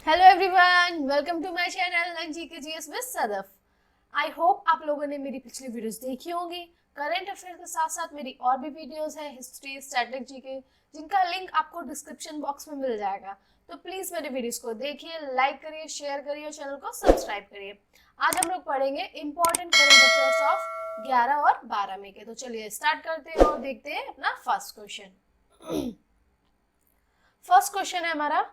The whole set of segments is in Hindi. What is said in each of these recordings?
Hello everyone, welcome to my channel G K GS with Sadaf. I hope आप लोगों ने मेरी पिछली वीडियोस देखी होंगी। करंट अफेयर के साथ साथ मेरी और भी वीडियोस हैं हिस्ट्री, स्टैटिक, जीके, जिनका लिंक आपको डिस्क्रिप्शन बॉक्स में मिल जाएगा। तो प्लीज मेरे वीडियोस को देखिए, लाइक करिए, शेयर करिए और चैनल को सब्सक्राइब करिए। आज हम लोग पढ़ेंगे इंपॉर्टेंट करंट अफेयर्स ऑफ 11 और 12 मई के। तो चलिए स्टार्ट करते हैं और देखते हैं अपना फर्स्ट क्वेश्चन। फर्स्ट क्वेश्चन है हमारा,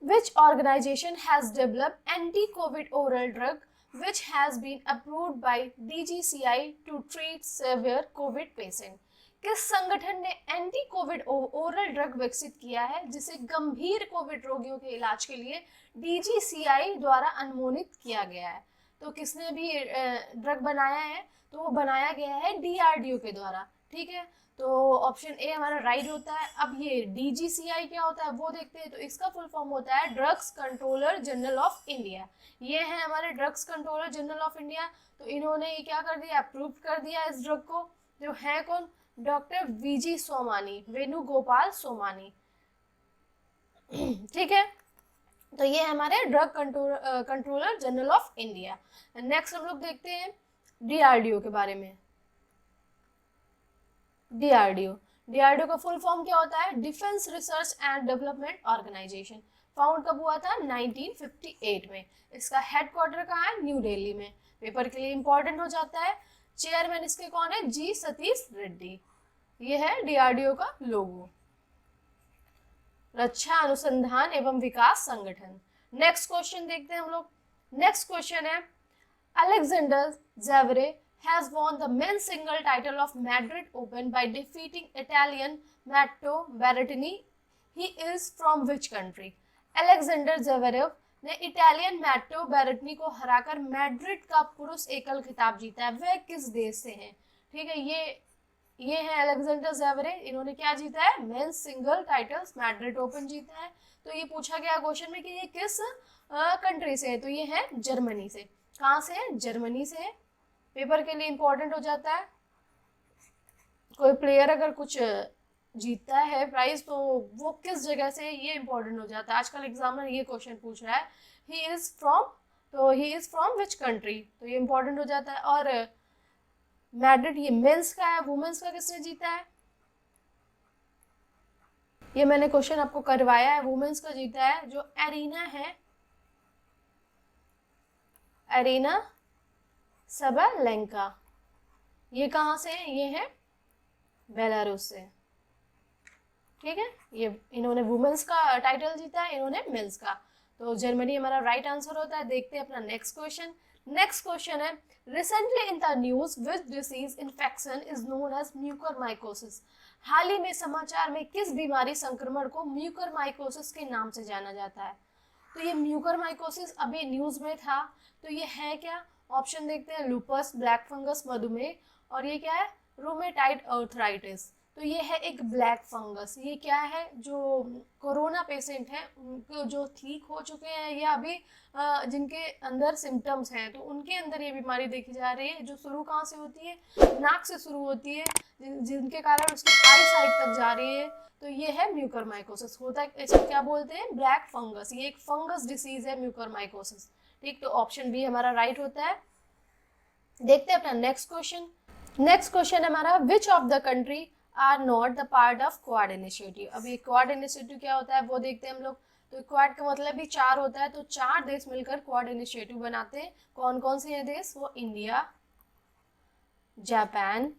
which organization has developed anti-COVID oral drug which has been approved by DGCI to treat severe COVID patient? किस संगठन ने एंटी कोविड ओरल ड्रग विकसित किया है जिसे गंभीर कोविड रोगियों के इलाज के लिए डीजीसीआई द्वारा अनुमोदित किया गया है? तो किसने भी ड्रग बनाया है? तो वो बनाया गया है डीआरडीओ के द्वारा। ठीक है, तो ऑप्शन ए हमारा राइट होता है। अब ये डीजीसीआई क्या होता है वो देखते हैं। तो इसका फुल फॉर्म होता है drugs controller general of India. ये है हमारे drugs controller general of India. तो इन्होंने ये क्या कर दिया, अप्रूव कर दिया इस ड्रग को। जो है कौन? Doctor V G Somani, Venugopal Somani. ठीक है, तो ये हमारे drug controller general of India. Next हम लोग देखते हैं डीआरडीओ के बारे में। डीआरडीओ डीआरडीओ का फुल फॉर्म क्या होता है? Defence research and development organisation. Found कब हुआ था? 1958 में। इसका हेडक्वार्टर कहाँ है? न्यू दिल्ली में। पेपर के लिए इंपॉर्टेंट हो जाता है। चेयरमैन इसके कौन है? जी सतीश रेड्डी। ये है डीआरडीओ का लोगो, रक्षा अनुसंधान एवं विकास संगठन। नेक्स्ट क्वेश्चन देखते हैं हम लोग। नेक्स्ट क्वेश्चन है, Alexander ज़ेवरे has won the men's single title of Madrid Open by defeating Italian Matteo Berrettini. He is from which country? Alexander Zverev ने इटालियन मैट्टो बेरेटनी को हराकर मैड्रिड का पुरुष एकल खिताब जीता है। वह किस देश से हैं? ठीक है, ये है अलेक्जेंडर ज़ेवरे। इन्होंने क्या जीता है? Men's single titles Madrid open जीता है। तो ये पूछा गया क्वेश्चन में कि ये किस कंट्री से है? तो ये है जर्मनी से। कहाँ से है? जर्मनी से है। पेपर के लिए इंपॉर्टेंट हो जाता है। कोई प्लेयर अगर कुछ जीतता है प्राइज तो वो किस जगह से, ये इंपॉर्टेंट हो जाता है। आजकल एग्जामिनर ये क्वेश्चन पूछ रहा है, ही इज फ्रॉम, तो he is from which country, तो ये इंपॉर्टेंट हो जाता है। और मैड्रिड ये मेंस का है, वुमेन्स का किसने जीता है? ये मैंने क्वेश्चन आपको करवाया है। वुमेन्स का जीता है जो एरिना है, एरिना सबलेंका। ये कहाँ से है? ये है बेलारूस से। ठीक है, ये इन्होंने वुमेन्स का टाइटल जीता है, इन्होंने मेंस का। तो जर्मनी हमारा राइट आंसर होता है। देखते हैं अपना नेक्स्ट क्वेश्चन। नेक्स्ट क्वेश्चन है, recently in the news which disease infection is known as mucormycosis. हाल ही में समाचार में किस बीमारी संक्रमण को म्यूकरमाइकोसिस के नाम से जाना जाता है? तो ये म्यूकरमाइकोसिस अभी न्यूज में था। तो ये है क्या? ऑप्शन देखते हैं, लूपस, ब्लैक फंगस, मधुमेह, और ये क्या है? Rheumatoid arthritis. तो ये है एक ब्लैक फंगस। ये क्या है? जो कोरोना पेशेंट हैं उनको, जो ठीक हो चुके हैं या अभी जिनके अंदर सिम्टम्स हैं, तो उनके अंदर ये बीमारी देखी जा रही है। जो शुरू कहाँ से होती है? नाक से शुरू होती है, जिनके कारण उसकी आई साइड तक जा रही है। तो ये है म्यूकरमाइकोसिस। होता है इसे क्या बोलते हैं? Black fungus. ये एक फंगस डिसीज है म्यूकरमाइकोसिस। ठीक, तो ऑप्शन बी हमारा राइट होता है। देखते हैं अपना नेक्स्ट क्वेश्चन। नेक्स्ट क्वेश्चन हमारा, which of the country are not the part of quad initiative. अब ये क्वाड इनिशिएटिव क्या होता है वो देखते हैं हम लोग। तो क्वाड का मतलब भी 4 होता है। तो 4 देश मिलकर क्वाड इनिशिएटिव बनाते हैं। कौन कौन से हैं देश? वो India, Japan,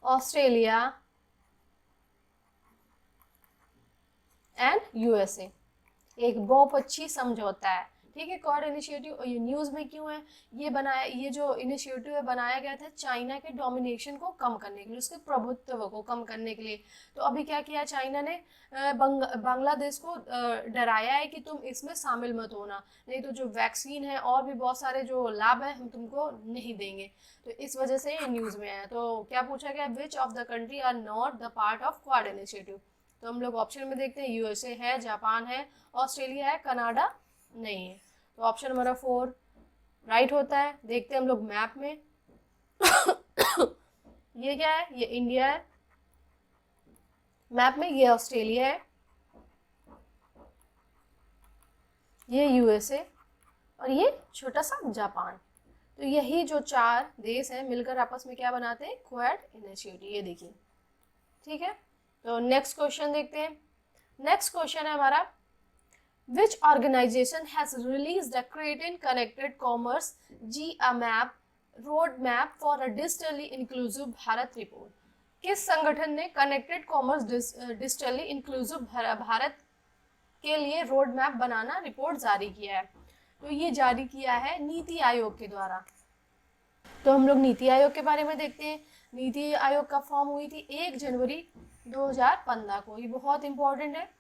Australia and USA. एक बहुपक्षीय समझौता है। ठीक है, क्वाड इनिशिएटिव ये न्यूज में क्यों है? ये बनाया, ये जो इनिशिएटिव है बनाया गया था चाइना के डोमिनेशन को कम करने के लिए, उसके प्रभुत्व को कम करने के लिए। तो अभी क्या किया चाइना ने? बांग्लादेश को डराया है कि तुम इसमें शामिल मत होना, नहीं तो जो वैक्सीन है और भी बहुत सारे जो लाभ है हम तुमको नहीं देंगे। तो इस वजह से ये न्यूज में आया। तो क्या पूछा गया? Which of the country are not the part of quad initiative. तो हम लोग ऑप्शन में देखते हैं, यूएसए है, जापान है, ऑस्ट्रेलिया है, कनाडा नहीं है। तो ऑप्शन हमारा 4 राइट होता है। देखते हैं हम लोग मैप में। ये क्या है? ये इंडिया है। मैप में ये ऑस्ट्रेलिया है, ये यूएसए और ये छोटा सा जापान। तो यही जो 4 देश हैं मिलकर आपस में क्या बनाते हैं, क्वाड इनिशिएटिव। ये देखिए, ठीक है। तो नेक्स्ट क्वेश्चन देखते हैं। नेक्स्ट क्वेश्चन है हमारा, Which organization has released a creating connected commerce GMAP roadmap for a digitally inclusive Bharat report? किस संगठन ने connected commerce digitally inclusive Bharat के लिए रोड मैप बनाना रिपोर्ट जारी किया है? तो ये जारी किया है नीति आयोग के द्वारा। तो हम लोग नीति आयोग के बारे में देखते हैं। नीति आयोग का फॉर्म हुई थी 1 जनवरी 2015 को। ये बहुत इंपॉर्टेंट है।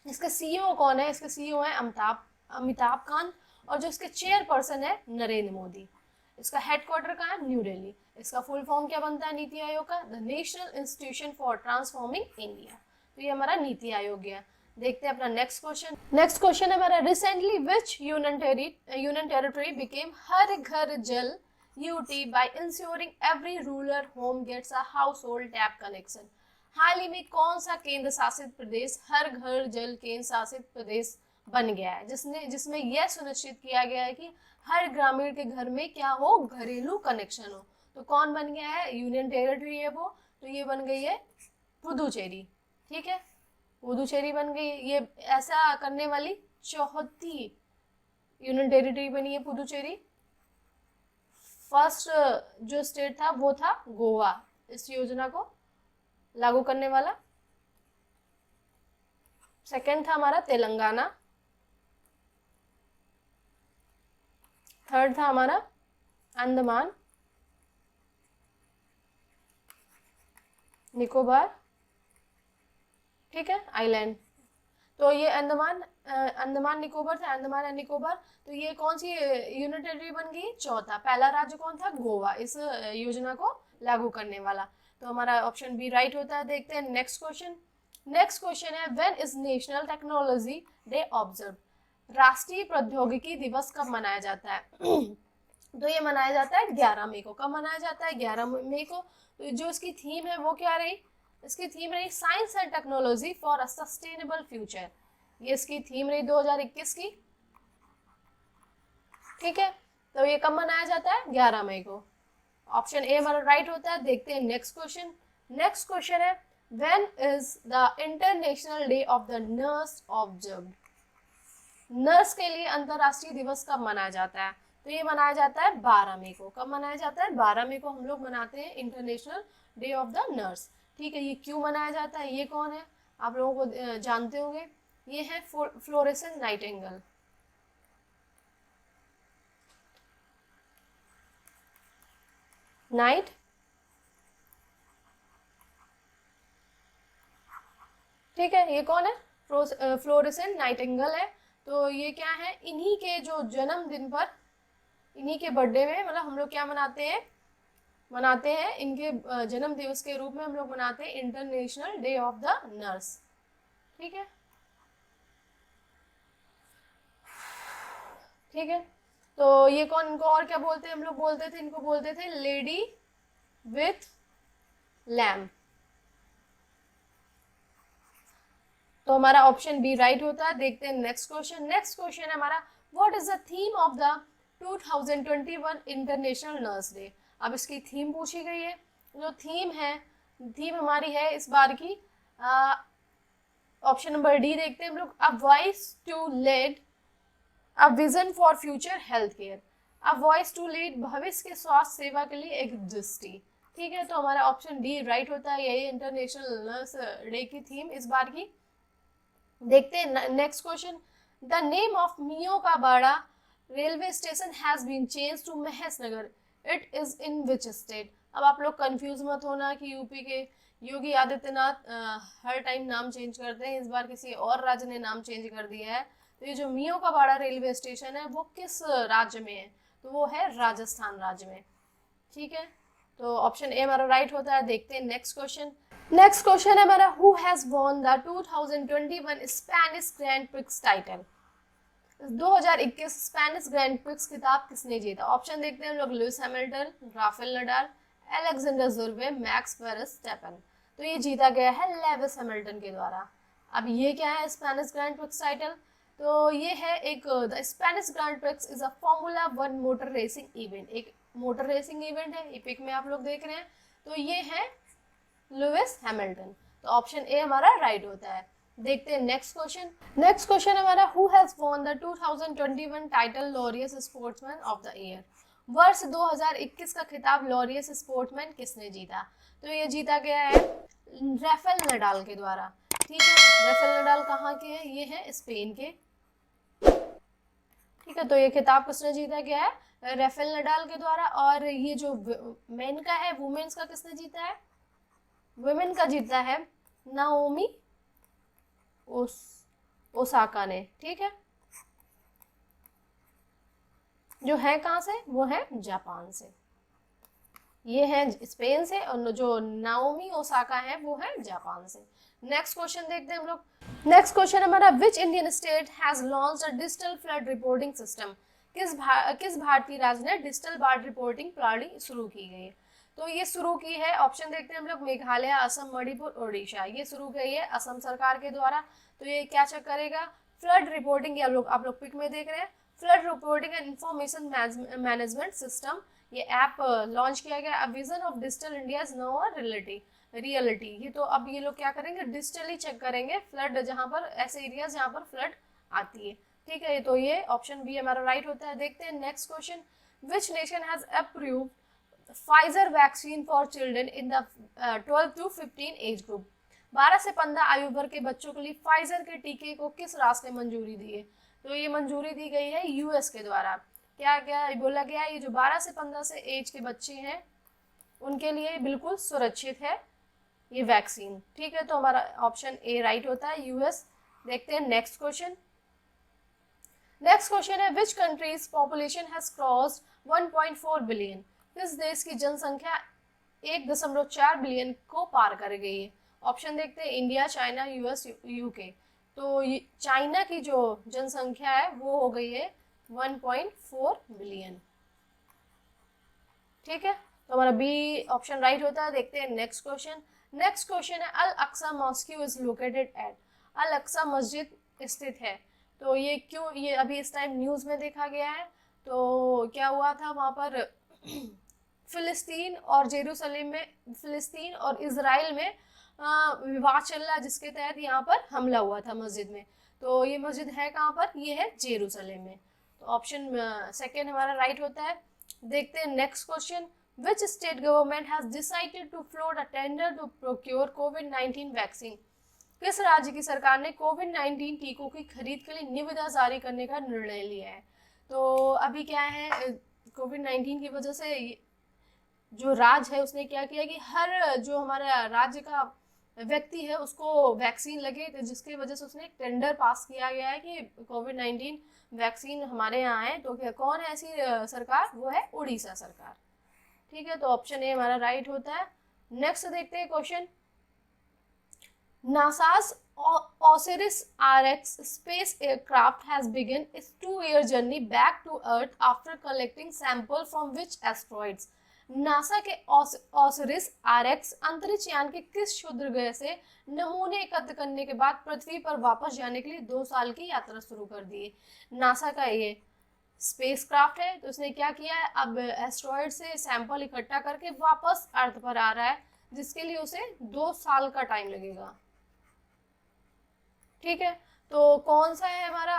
इसका सीईओ कौन है? इसके सीईओ है अमिताभ कांत और जो इसके चेयरपर्सन है नरेंद्र मोदी। इसका हेडक्वार्टर कहाँ है? न्यू दिल्ली। इसका फुल फॉर्म क्या बनता है नीति आयोग का? The national institution for transforming India. तो ये हमारा नीति आयोग है। देखते हैं अपना नेक्स्ट क्वेश्चन। नेक्स्ट क्वेश्चन है हमारा, recently which union territory became Har Ghar Jal UT by ensuring every rural home gets a household tap connection? हाल ही में कौन सा केंद्र शासित प्रदेश हर घर जल केंद्र शासित प्रदेश बन गया है, जिसमें यह सुनिश्चित किया गया है कि हर ग्रामीण के घर में क्या हो, घरेलू कनेक्शन हो? तो कौन बन गया है? यूनियन टेरिटरी है वो। तो ये बन गई है पुदुचेरी। ठीक है, पुदुचेरी बन गई। ये ऐसा करने वाली 4थी यूनियन टेरिटरी बनी है पुदुचेरी। फर्स्ट जो स्टेट था वो था गोवा इस योजना को लागू करने वाला। सेकंड था हमारा तेलंगाना। थर्ड था हमारा अंडमान निकोबार, ठीक है, आइलैंड। तो ये अंडमान निकोबार था, अंडमान एंड निकोबार। तो ये कौन सी यूनियन टेरिटरी बन गई? चौथा। पहला राज्य कौन था? गोवा, इस योजना को लागू करने वाला। तो हमारा ऑप्शन बी राइट होता है। देखते हैं नेक्स्ट क्वेश्चन। नेक्स्ट क्वेश्चन है, when is national technology day observe? राष्ट्रीय प्रौद्योगिकी दिवस कब मनाया जाता है? तो ये मनाया जाता है 11 मई को। कब मनाया जाता है? 11 मई को। तो जो इसकी थीम है वो क्या रही? इसकी थीम रही science and technology for a sustainable future. ये इसकी थीम रही 2021 की। ठीक है, तो ये कब मनाया जाता है? 11 मई को। ऑप्शन ए हमारा राइट होता है। देखते हैं नेक्स्ट क्वेश्चन। नेक्स्ट क्वेश्चन है, when is the international day of the nurse observed? Nurse के लिए अंतरराष्ट्रीय दिवस कब मनाया जाता है? तो ये मनाया जाता है 12 मई को। कब मनाया जाता है? 12 मई को हम लोग मनाते हैं international day of the nurse. ठीक है, ये क्यों मनाया जाता है? ये कौन है? आप लोगों को जानते होंगे, ये है फ्लोरेसेंस नाइटिंगेल। नाइट ठीक है, ये कौन है? फ्लोरेसेंट नाइटिंगेल है। तो ये क्या है? इन्हीं के जो जन्मदिन पर, इन्हीं के बर्थडे में, मतलब हम लोग क्या मनाते हैं इनके जन्म दिवस के रूप में हम लोग मनाते हैं international day of the nurse. ठीक है, ठीक है। तो ये कौन? इनको और क्या बोलते हैं हम लोग? बोलते थे, इनको बोलते थे लेडी विथ लैम्प। तो हमारा ऑप्शन बी राइट होता है। देखते हैं नेक्स्ट क्वेश्चन। नेक्स्ट क्वेश्चन है हमारा, what is the theme of the 2021 international nurse day? अब इसकी थीम पूछी गई है। जो थीम हमारी है इस बार की, ऑप्शन नंबर डी देखते हैं हम लोग, a voice to lead a vision for future health care. A voice to lead, भविष्य के स्वास्थ्य सेवा के लिए एक दृष्टि। ठीक है, तो हमारा ऑप्शन डी राइट होता है। यही इंटरनेशनल नर्स डे की थीम इस बार की। देखते हैं next question. The name of Miyokabada railway station has been change to Maheshnagar. It is in which state? अब आप लोग कंफ्यूज मत होना कि यूपी के योगी आदित्यनाथ हर टाइम नाम चेंज करते हैं, इस बार किसी और राज्य ने नाम चेंज कर दिया है। तो ये जो मियोकाबाड़ा रेलवे स्टेशन है वो किस राज्य में है? तो वो है राजस्थान राज्य में। ठीक है, तो ऑप्शन ए हमारा राइट होता है। देखते हैं नेक्स्ट क्वेश्चन। नेक्स्ट क्वेश्चन है हमारा, who has won the 2021 Spanish grand prix title? 2021 Spanish grand prix खिताब किसने जीता? ऑप्शन देखते हैं हम लोग, Lewis Hamilton, Rafael Nadal, Alexander Zverev, Max Verstappen. तो ये जीता गया है लेविस हैमिल्टन के द्वारा। अब ये क्या है स्पेनिश ग्रैंड प्रिक्स टाइटल? तो ये है एक the Spanish grand prix is a formula 1 motor racing event, एक मोटर रेसिंग इवेंट है, पिक में आप लोग देख रहे हैं। तो ये है लुइस हैमिल्टन, तो ऑप्शन ए हमारा राइट होता है। देखते हैं नेक्स्ट क्वेश्चन। नेक्स्ट क्वेश्चन हमारा, who has won the 2021 title Laureus sportsman of the year. वर्ष 2021 का खिताब लॉरियस स्पोर्ट्समैन किसने जीता? तो ये जीता गया है राफेल नडाल के द्वारा। ठीक है, राफेल नडाल कहाँ के हैं? ये है स्पेन के। ठीक है, तो ये खिताब किसने जीता गया है? राफेल नडाल के द्वारा। और ये जो मेन का है, वुमेन्स का किसने जीता है? वुमेन का जीता है नाओमी ओसाका ने। ठीक है, जो है कहाँ से? वो है जापान से। ये है स्पेन से, और जो नाओमी ओसाका है वो है जापान से। नेक्स्ट क्वेश्चन देखते हैं हम लोग। नेक्स्ट क्वेश्चन हमारा, which Indian state has launched a digital flood reporting system. किस भारतीय राज्य ने डिजिटल बाढ़ रिपोर्टिंग प्रणाली शुरू की गई है? तो ये शुरू की है, ऑप्शन देखते हैं हम लोग, मेघालय, असम, मणिपुर, ओडिशा। ये शुरू की है असम सरकार के द्वारा। तो ये क्या चेक करेगा? Flood reporting. ये आप लोग पिक में देख रहे हैं, flood reporting and information management system. ये ऐप लॉन्च किया गया। A vision of digital India is now a reality. ये तो अब ये लोग क्या करेंगे? डिजिटली चेक करेंगे फ्लड, जहाँ पर ऐसे एरियाज जहाँ पर फ्लड आती है। ठीक है, तो ये ऑप्शन बी हमारा राइट होता है। देखते हैं next question, which nation has approved Pfizer vaccine for children in the 12 to 15 age group. 12 से 15 आयु वर्ग के बच्चों के लिए फाइजर के टीके को किस राष्ट्र ने मंजूरी दी है? तो ये मंजूरी दी गई है यूएस के द्वारा। क्या क्या बोला गया है? ये जो 12 से 15 से एज के बच्चे हैं उनके लिए बिल्कुल सुरक्षित है ये वैक्सीन। ठीक है, तो हमारा ऑप्शन ए राइट होता है, यूएस। देखते हैं नेक्स्ट क्वेश्चन। नेक्स्ट क्वेश्चन है, which countries population has crossed 1.4 billion. किस देश की जनसंख्या 1.4 बिलियन को पार कर गई है? ऑप्शन देखते हैं, इंडिया, चाइना, यूएस, यूके। तो चाइना की जो जनसंख्या है वो हो गई है 1.4 बिलियन। ठीक है, तो हमारा बी ऑप्शन राइट होता है। देखते हैं नेक्स्ट क्वेश्चन। नेक्स्ट क्वेश्चन है, Al Aqsa mosque is located at. Al Aqsa मस्जिद स्थित है, तो ये क्यों? ये अभी इस टाइम न्यूज़ में देखा गया है। तो क्या हुआ था वहाँ पर फिलिस्तीन और जेरूसलम में, फिलिस्तीन और इजराइल में विवाद चल रहा, जिसके तहत यहाँ पर हमला हुआ था मस्जिद में। तो ये मस्जिद है कहाँ पर? ये है जेरूसलम में। तो ऑप्शन सेकेंड हमारा राइट होता है। देखते हैं next question, which state government has decided to float a tender to procure कोविड-19 वैक्सीन। किस राज्य की सरकार ने कोविड-19 टीकों की खरीद के लिए निविदा जारी करने का निर्णय लिया है? तो अभी क्या है, कोविड-19 की वजह से जो राज्य है उसने क्या किया कि हर जो हमारा राज्य का व्यक्ति है उसको वैक्सीन लगे, तो जिसकी वजह से उसने एक टेंडर पास किया गया है कि कोविड-19 वैक्सीन हमारे यहाँ है। तो क्या कौन है ऐसी सरकार? वो है उड़ीसा सरकार। ठीक है, तो ऑप्शन ए हमारा राइट होता है। नेक्स्ट देखते हैं question, NASA's OSIRIS-REx space aircraft has begun its 2-year journey back to Earth after collecting sample from which asteroids। NASA के OSIRIS-REx अंतरिक्ष यान के किस क्षुद्रग्रह से नमूने एकत्र करने के बाद पृथ्वी पर वापस जाने के लिए 2 साल की यात्रा शुरू कर दी है? नासा का ये स्पेसक्राफ्ट है, तो उसने क्या किया है, अब एस्ट्रॉइड से सैंपल इकट्ठा करके वापस अर्थ पर आ रहा है, जिसके लिए उसे 2 साल का टाइम लगेगा। ठीक है, तो कौन सा है हमारा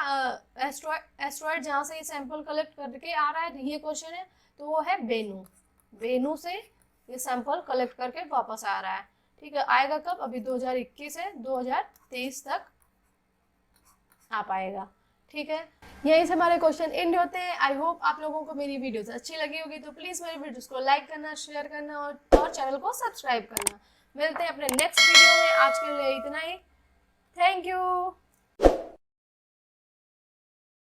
एस्ट्रॉइड जहाँ से ये सैंपल कलेक्ट करके आ रहा है? ये क्वेश्चन है, तो वो है बेनू। बेनू से ये सैंपल कलेक्ट करके वापस आ रहा है। ठीक है, आएगा कब? अभी 2021 से 2023 तक आ पाएगा। ठीक है, यहीं से हमारे क्वेश्चन एंड होते हैं। आई होप आप लोगों को मेरी वीडियोस अच्छी लगी होगी, तो प्लीज़ मेरी वीडियोस को लाइक करना, शेयर करना और चैनल को सब्सक्राइब करना। मिलते हैं अपने नेक्स्ट वीडियो में। आज के लिए इतना ही। Thank you.